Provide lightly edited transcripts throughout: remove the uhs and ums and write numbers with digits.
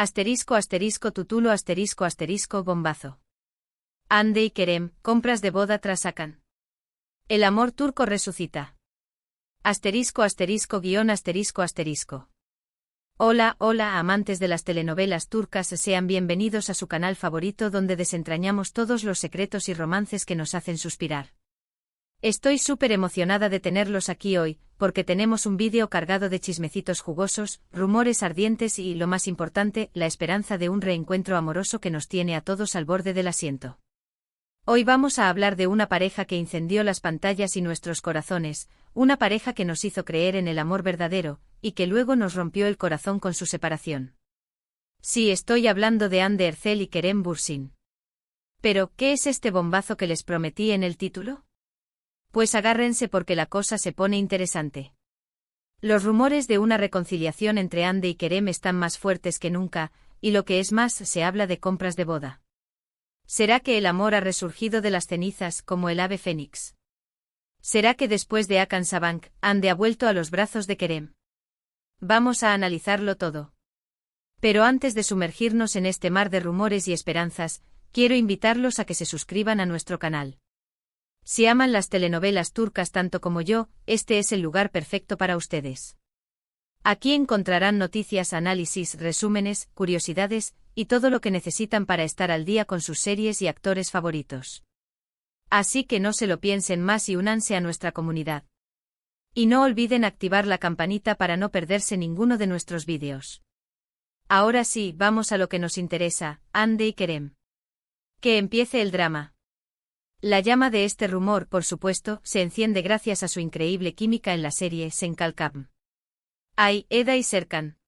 Asterisco asterisco tutulo asterisco asterisco bombazo. Hande y Kerem, compras de boda tras Hakan. El amor turco resucita. Asterisco asterisco guión asterisco asterisco. Hola, hola amantes de las telenovelas turcas, sean bienvenidos a su canal favorito donde desentrañamos todos los secretos y romances que nos hacen suspirar. Estoy súper emocionada de tenerlos aquí hoy, porque tenemos un vídeo cargado de chismecitos jugosos, rumores ardientes y, lo más importante, la esperanza de un reencuentro amoroso que nos tiene a todos al borde del asiento. Hoy vamos a hablar de una pareja que incendió las pantallas y nuestros corazones, una pareja que nos hizo creer en el amor verdadero, y que luego nos rompió el corazón con su separación. Sí, estoy hablando de Hande Erçel y Kerem Bürsin. Pero, ¿qué es este bombazo que les prometí en el título? Pues agárrense porque la cosa se pone interesante. Los rumores de una reconciliación entre Hande y Kerem están más fuertes que nunca, y lo que es más, se habla de compras de boda. ¿Será que el amor ha resurgido de las cenizas como el ave fénix? ¿Será que después de Hakan Sabank, Hande ha vuelto a los brazos de Kerem? Vamos a analizarlo todo. Pero antes de sumergirnos en este mar de rumores y esperanzas, quiero invitarlos a que se suscriban a nuestro canal. Si aman las telenovelas turcas tanto como yo, este es el lugar perfecto para ustedes. Aquí encontrarán noticias, análisis, resúmenes, curiosidades, y todo lo que necesitan para estar al día con sus series y actores favoritos. Así que no se lo piensen más y únanse a nuestra comunidad. Y no olviden activar la campanita para no perderse ninguno de nuestros vídeos. Ahora sí, vamos a lo que nos interesa, Hande y Kerem. Que empiece el drama. La llama de este rumor, por supuesto, se enciende gracias a su increíble química en la serie Sen Kalkam. Ay, Eda y Serkan.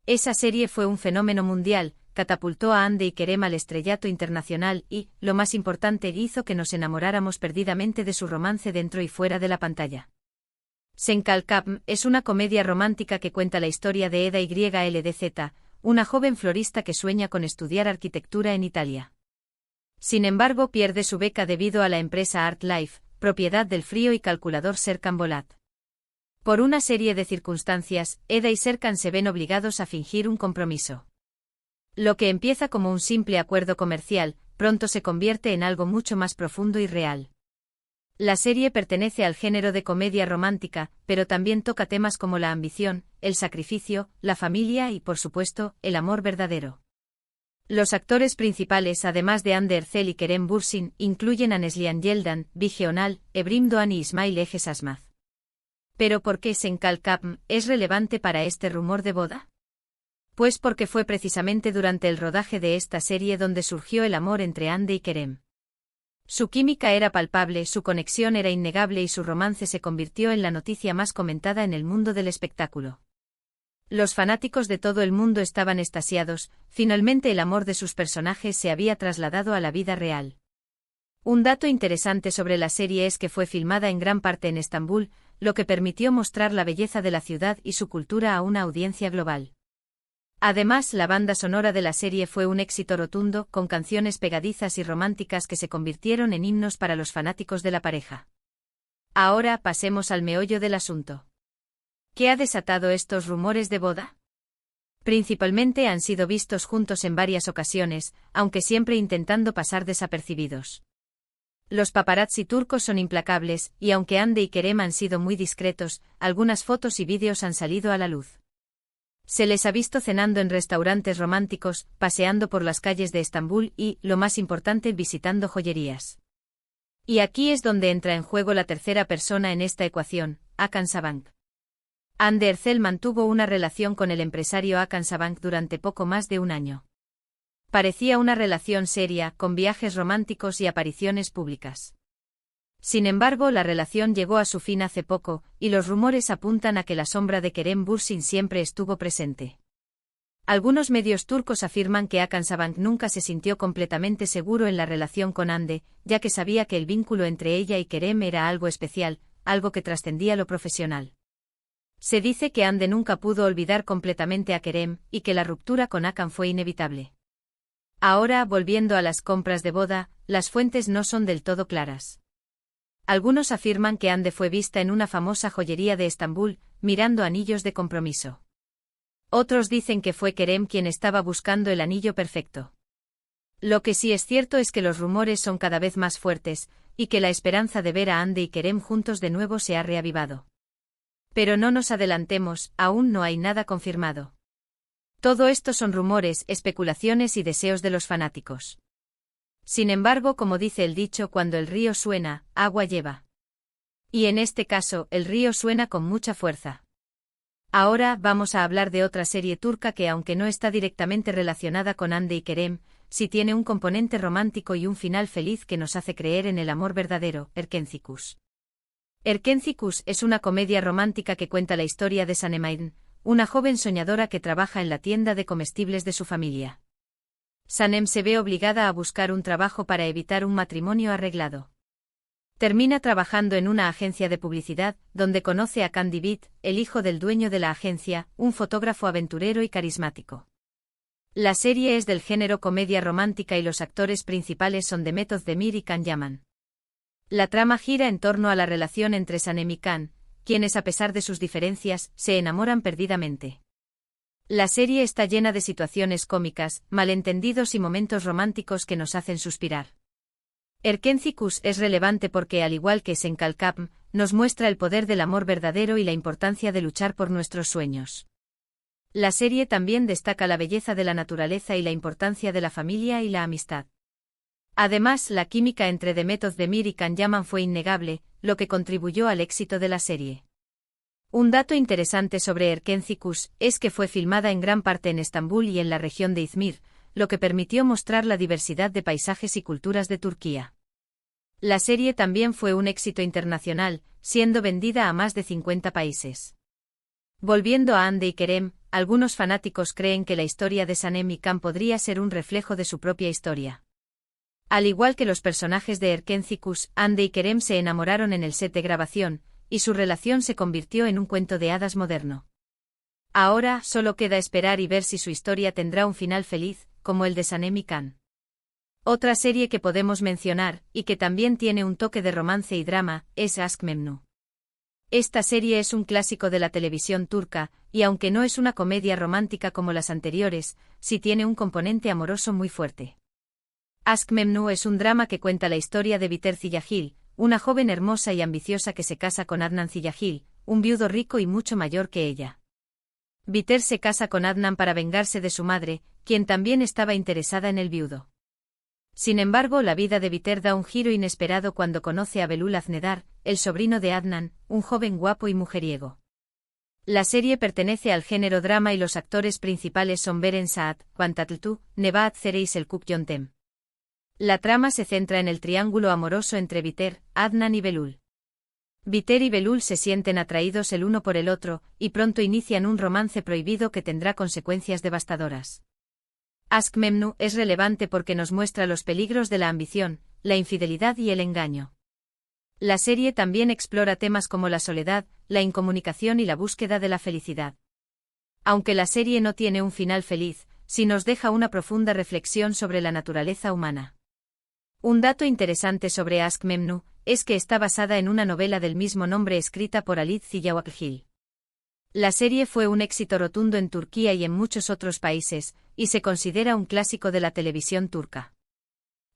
Esa serie fue un fenómeno mundial, catapultó a Hande y Kerem al estrellato internacional y, lo más importante, hizo que nos enamoráramos perdidamente de su romance dentro y fuera de la pantalla. Sen Kalkam es una comedia romántica que cuenta la historia de Eda YLDZ, una joven florista que sueña con estudiar arquitectura en Italia. Sin embargo, pierde su beca debido a la empresa Art Life, propiedad del frío y calculador Serkan Bolat. Por una serie de circunstancias, Eda y Serkan se ven obligados a fingir un compromiso. Lo que empieza como un simple acuerdo comercial, pronto se convierte en algo mucho más profundo y real. La serie pertenece al género de comedia romántica, pero también toca temas como la ambición, el sacrificio, la familia y, por supuesto, el amor verdadero. Los actores principales, además de Hande Erçel y Kerem Bürsin, incluyen a Neslihan Yeldan, Bige Onal, Ebrim Doğan y İsmail Eges Asmaz. ¿Pero por qué Sen Kalkam es relevante para este rumor de boda? Pues porque fue precisamente durante el rodaje de esta serie donde surgió el amor entre Hande y Kerem. Su química era palpable, su conexión era innegable y su romance se convirtió en la noticia más comentada en el mundo del espectáculo. Los fanáticos de todo el mundo estaban extasiados, finalmente el amor de sus personajes se había trasladado a la vida real. Un dato interesante sobre la serie es que fue filmada en gran parte en Estambul, lo que permitió mostrar la belleza de la ciudad y su cultura a una audiencia global. Además, la banda sonora de la serie fue un éxito rotundo, con canciones pegadizas y románticas que se convirtieron en himnos para los fanáticos de la pareja. Ahora pasemos al meollo del asunto. ¿Qué ha desatado estos rumores de boda? Principalmente han sido vistos juntos en varias ocasiones, aunque siempre intentando pasar desapercibidos. Los paparazzi turcos son implacables, y aunque Hande y Kerem han sido muy discretos, algunas fotos y vídeos han salido a la luz. Se les ha visto cenando en restaurantes románticos, paseando por las calles de Estambul y, lo más importante, visitando joyerías. Y aquí es donde entra en juego la tercera persona en esta ecuación, Hakan Sabank. Hande Erçel mantuvo una relación con el empresario Hakan Sabank durante poco más de un año. Parecía una relación seria, con viajes románticos y apariciones públicas. Sin embargo, la relación llegó a su fin hace poco, y los rumores apuntan a que la sombra de Kerem Bürsin siempre estuvo presente. Algunos medios turcos afirman que Hakan Sabank nunca se sintió completamente seguro en la relación con Hande, ya que sabía que el vínculo entre ella y Kerem era algo especial, algo que trascendía lo profesional. Se dice que Hande nunca pudo olvidar completamente a Kerem, y que la ruptura con Hakan fue inevitable. Ahora, volviendo a las compras de boda, las fuentes no son del todo claras. Algunos afirman que Hande fue vista en una famosa joyería de Estambul, mirando anillos de compromiso. Otros dicen que fue Kerem quien estaba buscando el anillo perfecto. Lo que sí es cierto es que los rumores son cada vez más fuertes, y que la esperanza de ver a Hande y Kerem juntos de nuevo se ha reavivado. Pero no nos adelantemos, aún no hay nada confirmado. Todo esto son rumores, especulaciones y deseos de los fanáticos. Sin embargo, como dice el dicho, cuando el río suena, agua lleva. Y en este caso, el río suena con mucha fuerza. Ahora vamos a hablar de otra serie turca que, aunque no está directamente relacionada con Hande y Kerem, sí tiene un componente romántico y un final feliz que nos hace creer en el amor verdadero, Erkencikus. Erkencikus es una comedia romántica que cuenta la historia de Sanem, una joven soñadora que trabaja en la tienda de comestibles de su familia. Sanem se ve obligada a buscar un trabajo para evitar un matrimonio arreglado. Termina trabajando en una agencia de publicidad, donde conoce a Candy Beat, el hijo del dueño de la agencia, un fotógrafo aventurero y carismático. La serie es del género comedia romántica y los actores principales son Demet Özdemir y Can Yaman. La trama gira en torno a la relación entre Sanem y Can, quienes a pesar de sus diferencias, se enamoran perdidamente. La serie está llena de situaciones cómicas, malentendidos y momentos románticos que nos hacen suspirar. Erkencikus es relevante porque, al igual que Senkalkapm, nos muestra el poder del amor verdadero y la importancia de luchar por nuestros sueños. La serie también destaca la belleza de la naturaleza y la importancia de la familia y la amistad. Además, la química entre Demet Özdemir y Can Yaman fue innegable, lo que contribuyó al éxito de la serie. Un dato interesante sobre Erkencikus es que fue filmada en gran parte en Estambul y en la región de Izmir, lo que permitió mostrar la diversidad de paisajes y culturas de Turquía. La serie también fue un éxito internacional, siendo vendida a más de 50 países. Volviendo a Hande y Kerem, algunos fanáticos creen que la historia de Sanem y Can podría ser un reflejo de su propia historia. Al igual que los personajes de Erkencikus, Hande y Kerem se enamoraron en el set de grabación, y su relación se convirtió en un cuento de hadas moderno. Ahora solo queda esperar y ver si su historia tendrá un final feliz, como el de Sanem y Can. Otra serie que podemos mencionar, y que también tiene un toque de romance y drama, es Aşk Memnu. Esta serie es un clásico de la televisión turca, y aunque no es una comedia romántica como las anteriores, sí tiene un componente amoroso muy fuerte. Aşk Memnu es un drama que cuenta la historia de Biter Ziyagil, una joven hermosa y ambiciosa que se casa con Adnan Ziyagil, un viudo rico y mucho mayor que ella. Biter se casa con Adnan para vengarse de su madre, quien también estaba interesada en el viudo. Sin embargo, la vida de Biter da un giro inesperado cuando conoce a Belul Aznedar, el sobrino de Adnan, un joven guapo y mujeriego. La serie pertenece al género drama y los actores principales son Beren Saat, Vantatltu, Nebahat Zere y Selçuk Yöntem. La trama se centra en el triángulo amoroso entre Biter, Adnan y Belul. Biter y Belul se sienten atraídos el uno por el otro, y pronto inician un romance prohibido que tendrá consecuencias devastadoras. Aşk Memnu es relevante porque nos muestra los peligros de la ambición, la infidelidad y el engaño. La serie también explora temas como la soledad, la incomunicación y la búsqueda de la felicidad. Aunque la serie no tiene un final feliz, sí nos deja una profunda reflexión sobre la naturaleza humana. Un dato interesante sobre Aşk Memnu es que está basada en una novela del mismo nombre escrita por Halit Ziyawaklgil. La serie fue un éxito rotundo en Turquía y en muchos otros países, y se considera un clásico de la televisión turca.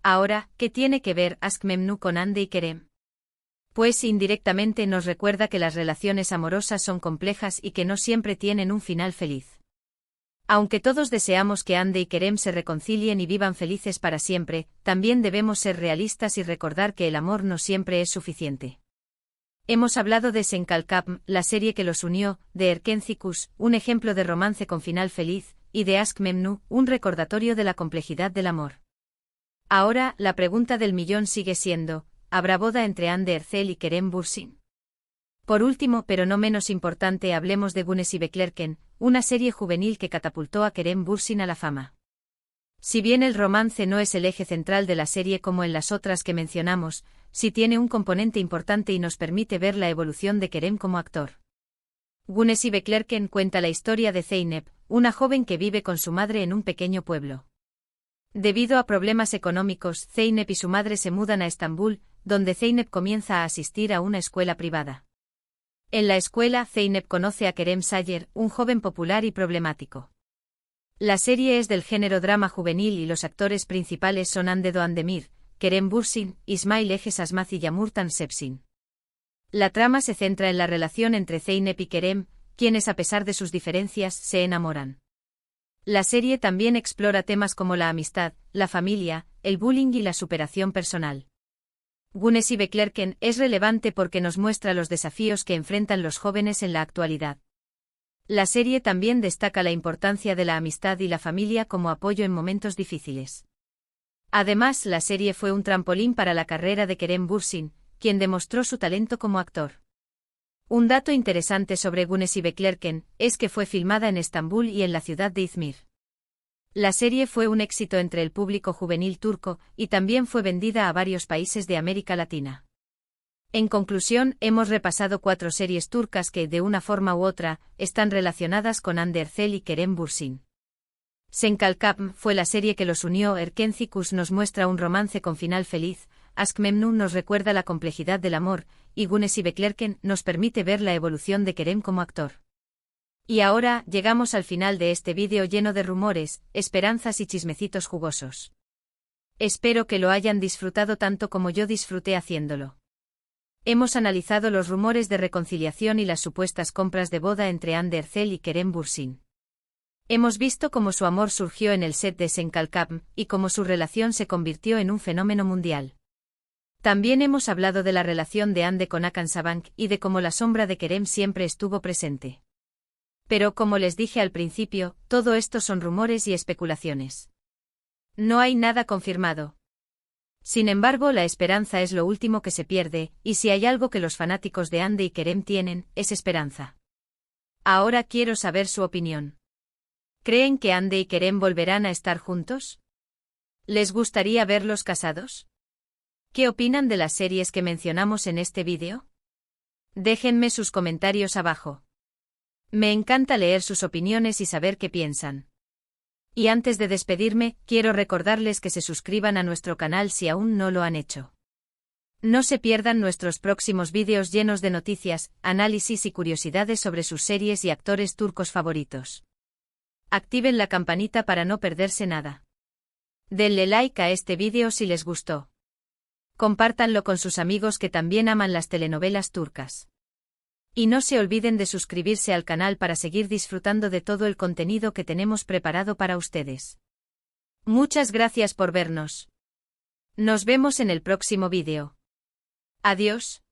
Ahora, ¿qué tiene que ver Aşk Memnu con Hande y Kerem? Pues indirectamente nos recuerda que las relaciones amorosas son complejas y que no siempre tienen un final feliz. Aunque todos deseamos que Hande y Kerem se reconcilien y vivan felices para siempre, también debemos ser realistas y recordar que el amor no siempre es suficiente. Hemos hablado de Senkalkapm, la serie que los unió, de Erkencikus, un ejemplo de romance con final feliz, y de Aşk Memnu, un recordatorio de la complejidad del amor. Ahora, la pregunta del millón sigue siendo, ¿habrá boda entre Hande Erçel y Kerem Bürsin? Por último, pero no menos importante, hablemos de Güneş Beklerken, una serie juvenil que catapultó a Kerem Bürsin a la fama. Si bien el romance no es el eje central de la serie como en las otras que mencionamos, sí tiene un componente importante y nos permite ver la evolución de Kerem como actor. Güneş Beklerken cuenta la historia de Zeynep, una joven que vive con su madre en un pequeño pueblo. Debido a problemas económicos, Zeynep y su madre se mudan a Estambul, donde Zeynep comienza a asistir a una escuela privada. En la escuela, Zeynep conoce a Kerem Sayer, un joven popular y problemático. La serie es del género drama juvenil y los actores principales son Hande Doğandemir, Kerem Bürsin, İsmail Egesasmaz y Yağmur Sepsin. La trama se centra en la relación entre Zeynep y Kerem, quienes a pesar de sus diferencias, se enamoran. La serie también explora temas como la amistad, la familia, el bullying y la superación personal. Güneşi Beklerken es relevante porque nos muestra los desafíos que enfrentan los jóvenes en la actualidad. La serie también destaca la importancia de la amistad y la familia como apoyo en momentos difíciles. Además, la serie fue un trampolín para la carrera de Kerem Bürsin, quien demostró su talento como actor. Un dato interesante sobre Güneşi Beklerken es que fue filmada en Estambul y en la ciudad de Izmir. La serie fue un éxito entre el público juvenil turco y también fue vendida a varios países de América Latina. En conclusión, hemos repasado 4 series turcas que, de una forma u otra, están relacionadas con Hande Erçel y Kerem Bürsin. Sen Kalkapm fue la serie que los unió. Erkencikus nos muestra un romance con final feliz, Aşk Memnu nos recuerda la complejidad del amor, y Güneşi Beklerken nos permite ver la evolución de Kerem como actor. Y ahora, llegamos al final de este vídeo lleno de rumores, esperanzas y chismecitos jugosos. Espero que lo hayan disfrutado tanto como yo disfruté haciéndolo. Hemos analizado los rumores de reconciliación y las supuestas compras de boda entre Hande Erçel y Kerem Bürsin. Hemos visto cómo su amor surgió en el set de Sen Kalkapm y cómo su relación se convirtió en un fenómeno mundial. También hemos hablado de la relación de Hande con Hakan Sabank y de cómo la sombra de Kerem siempre estuvo presente. Pero como les dije al principio, todo esto son rumores y especulaciones. No hay nada confirmado. Sin embargo, la esperanza es lo último que se pierde, y si hay algo que los fanáticos de Hande y Kerem tienen, es esperanza. Ahora quiero saber su opinión. ¿Creen que Hande y Kerem volverán a estar juntos? ¿Les gustaría verlos casados? ¿Qué opinan de las series que mencionamos en este vídeo? Déjenme sus comentarios abajo. Me encanta leer sus opiniones y saber qué piensan. Y antes de despedirme, quiero recordarles que se suscriban a nuestro canal si aún no lo han hecho. No se pierdan nuestros próximos vídeos llenos de noticias, análisis y curiosidades sobre sus series y actores turcos favoritos. Activen la campanita para no perderse nada. Denle like a este vídeo si les gustó. Compártanlo con sus amigos que también aman las telenovelas turcas. Y no se olviden de suscribirse al canal para seguir disfrutando de todo el contenido que tenemos preparado para ustedes. Muchas gracias por vernos. Nos vemos en el próximo vídeo. Adiós.